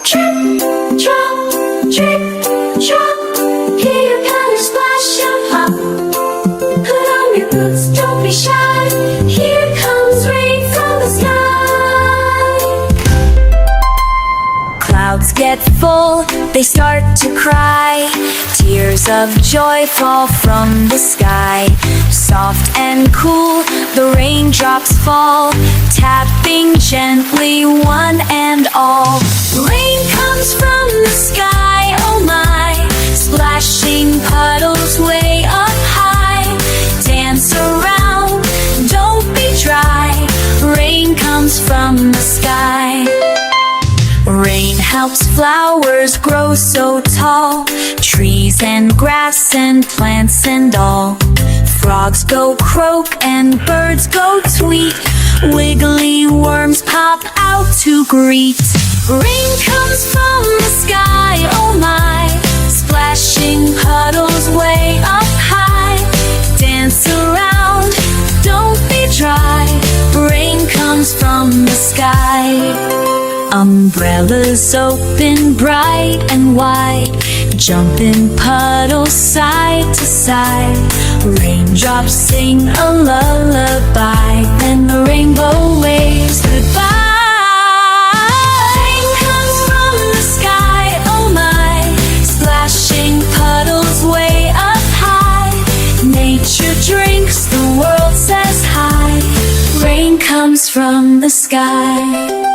Drip, drop, drip, drop. Hear your colors splash and pop. Put on your boots, don't be shy. Here comes rain from the sky. Clouds get full, they start to cry. Tears of joy fall from the sky. Soft and cool, the raindrops fall, tapping gently one and all. Rain comes from the sky, oh my, splashing puddles way up high. Dance around, don't be dry. Rain comes from the sky. Rain helps flowers grow so tall, trees and grass and plants and all. Frogs go croak and birds go tweet, wiggly worms pop out to greet. Rain comes from the sky, oh my, splashing puddles way up high. Dance around, don't be dry. Rain comes from the sky. Umbrellas open bright and wide, jump in puddles side to side. Raindrops sing a lullaby, then the rainbow waves goodbye. Rain comes from the sky, oh my, splashing puddles way up high. Nature drinks, the world says hi. Rain comes from the sky.